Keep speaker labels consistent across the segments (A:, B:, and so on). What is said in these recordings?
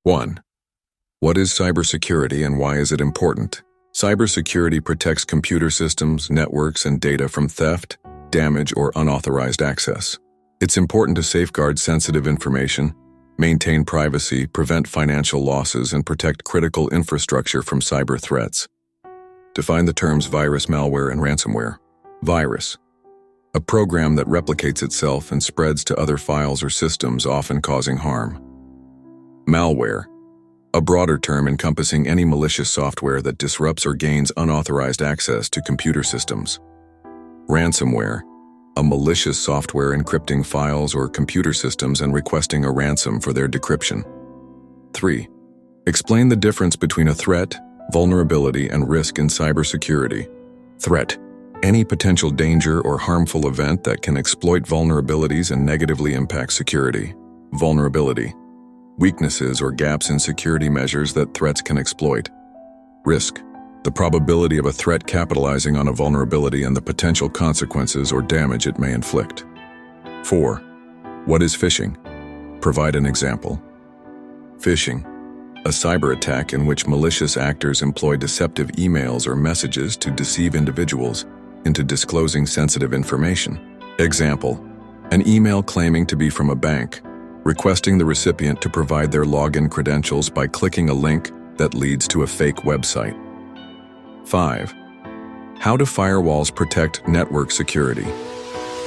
A: 1. What is cybersecurity and why is it important? Cybersecurity protects computer systems, networks, and data from theft, damage, or unauthorized access. It's important to safeguard sensitive information, maintain privacy, prevent financial losses, and protect critical infrastructure from cyber threats. Define the terms virus, malware, and ransomware. Virus: a program that replicates itself and spreads to other files or systems, often causing harm. Malware: a broader term encompassing any malicious software that disrupts or gains unauthorized access to computer systems. Ransomware: a malicious software encrypting files or computer systems and requesting a ransom for their decryption. 3. Explain the difference between a threat, vulnerability, and risk in cybersecurity. Threat: any potential danger or harmful event that can exploit vulnerabilities and negatively impact security. Vulnerability: weaknesses or gaps in security measures that threats can exploit. Risk: the probability of a threat capitalizing on a vulnerability and the potential consequences or damage it may inflict. 4. What is phishing? Provide an example. Phishing: a cyber attack in which malicious actors employ deceptive emails or messages to deceive individuals into disclosing sensitive information. Example: an email claiming to be from a bank, requesting the recipient to provide their login credentials by clicking a link that leads to a fake website. 5. How do firewalls protect network security?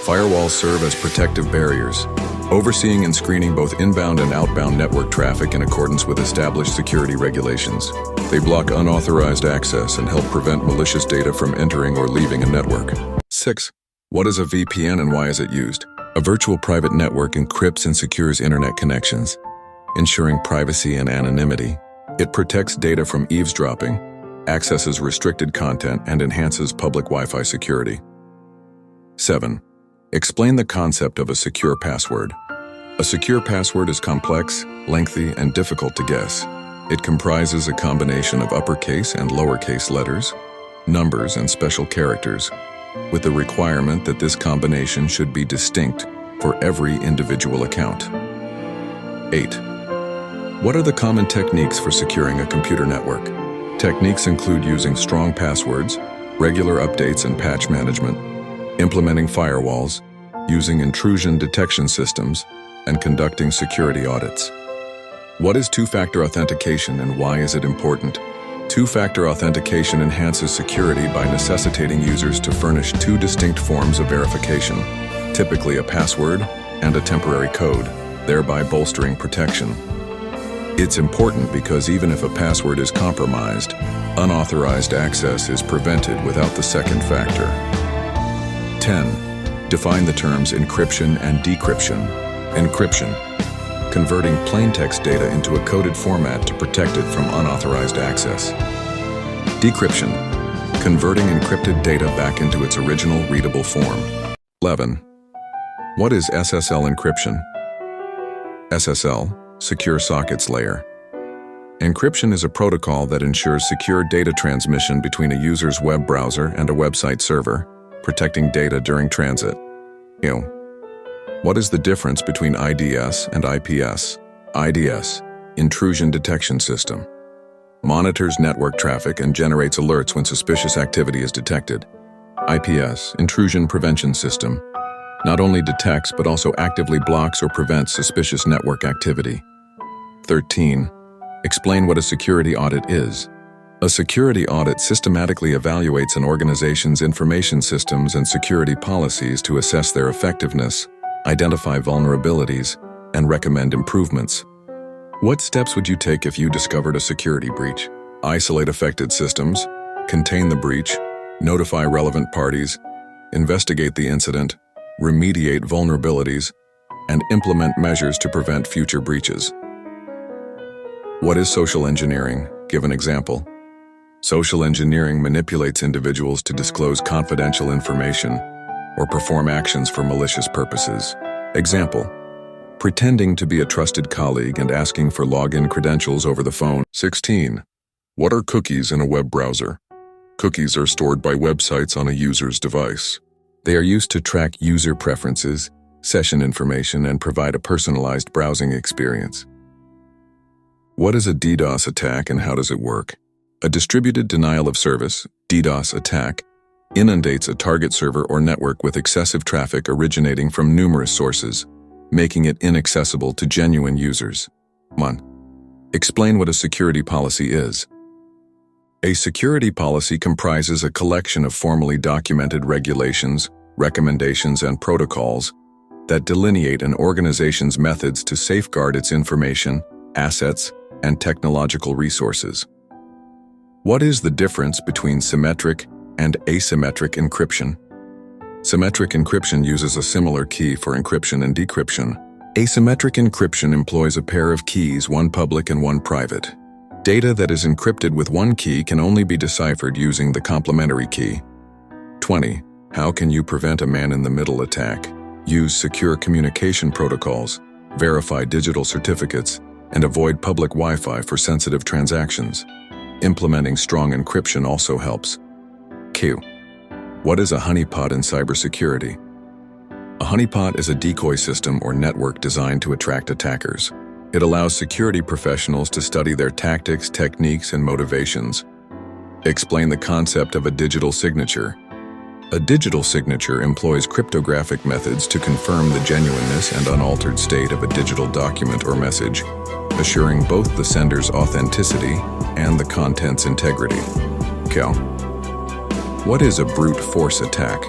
A: Firewalls serve as protective barriers, overseeing and screening both inbound and outbound network traffic in accordance with established security regulations. They block unauthorized access and help prevent malicious data from entering or leaving a network. 6. What is a VPN and why is it used? A virtual private network encrypts and secures internet connections, ensuring privacy and anonymity. It protects data from eavesdropping, accesses restricted content, and enhances public Wi-Fi security. 7. Explain the concept of a secure password. A secure password is complex, lengthy, and difficult to guess. It comprises a combination of uppercase and lowercase letters, numbers, and special characters, with the requirement that this combination should be distinct for every individual account. 8. What are the common techniques for securing a computer network? Techniques include using strong passwords, regular updates and patch management, implementing firewalls, using intrusion detection systems, and conducting security audits. What is two-factor authentication and why is it important? Two-factor authentication enhances security by necessitating users to furnish two distinct forms of verification, typically a password and a temporary code, thereby bolstering protection. It's important because even if a password is compromised, unauthorized access is prevented without the second factor. 10. Define the terms encryption and decryption. Encryption: converting plaintext data into a coded format to protect it from unauthorized access. Decryption: converting encrypted data back into its original readable form. 11. What is SSL encryption? SSL, Secure Sockets Layer. Encryption is a protocol that ensures secure data transmission between a user's web browser and a website server, protecting data during transit. What is the difference between IDS and IPS? IDS, Intrusion Detection System, monitors network traffic and generates alerts when suspicious activity is detected. IPS, Intrusion Prevention System, not only detects but also actively blocks or prevents suspicious network activity. 13. Explain what a security audit is. A security audit systematically evaluates an organization's information systems and security policies to assess their effectiveness, identify vulnerabilities, and recommend improvements. What steps would you take if you discovered a security breach? Isolate affected systems, contain the breach, notify relevant parties, investigate the incident, remediate vulnerabilities, and implement measures to prevent future breaches. What is social engineering? Give an example. Social engineering manipulates individuals to disclose confidential information or perform actions for malicious purposes. Example: pretending to be a trusted colleague and asking for login credentials over the phone. 16. What are cookies in a web browser? Cookies are stored by websites on a user's device. They are used to track user preferences, session information, and provide a personalized browsing experience. What is a DDoS attack and how does it work? A distributed denial of service, DDoS attack, inundates a target server or network with excessive traffic originating from numerous sources, making it inaccessible to genuine users. 1. Explain what a security policy is. A security policy comprises a collection of formally documented regulations, recommendations, and protocols that delineate an organization's methods to safeguard its information, assets, and technological resources. What is the difference between symmetric and asymmetric encryption? Symmetric encryption uses a similar key for encryption and decryption. Asymmetric encryption employs a pair of keys, one public and one private. Data that is encrypted with one key can only be deciphered using the complementary key. 20. How can you prevent a man-in-the-middle attack? Use secure communication protocols, verify digital certificates, and avoid public Wi-Fi for sensitive transactions. Implementing strong encryption also helps. Q. What is a honeypot in cybersecurity? A honeypot is a decoy system or network designed to attract attackers. It allows security professionals to study their tactics, techniques, and motivations. Explain the concept of a digital signature. A digital signature employs cryptographic methods to confirm the genuineness and unaltered state of a digital document or message, assuring both the sender's authenticity and the content's integrity. Cal. What is a brute force attack?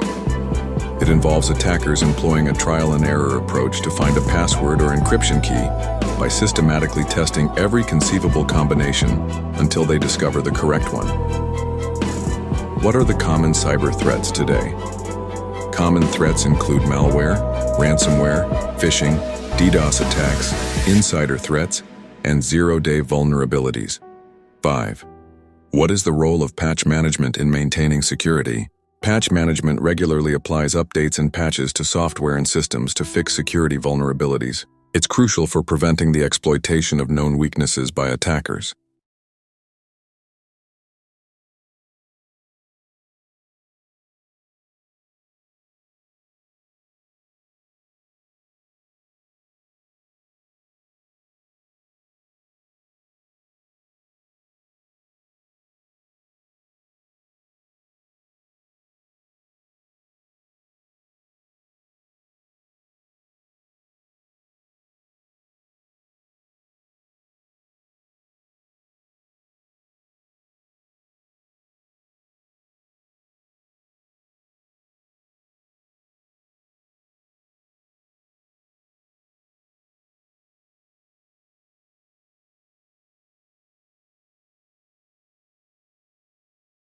A: It involves attackers employing a trial-and-error approach to find a password or encryption key by systematically testing every conceivable combination until they discover the correct one. What are the common cyber threats today? Common threats include malware, ransomware, phishing, DDoS attacks, insider threats, and zero-day vulnerabilities. 5. What is the role of patch management in maintaining security? Patch management regularly applies updates and patches to software and systems to fix security vulnerabilities. It's crucial for preventing the exploitation of known weaknesses by attackers.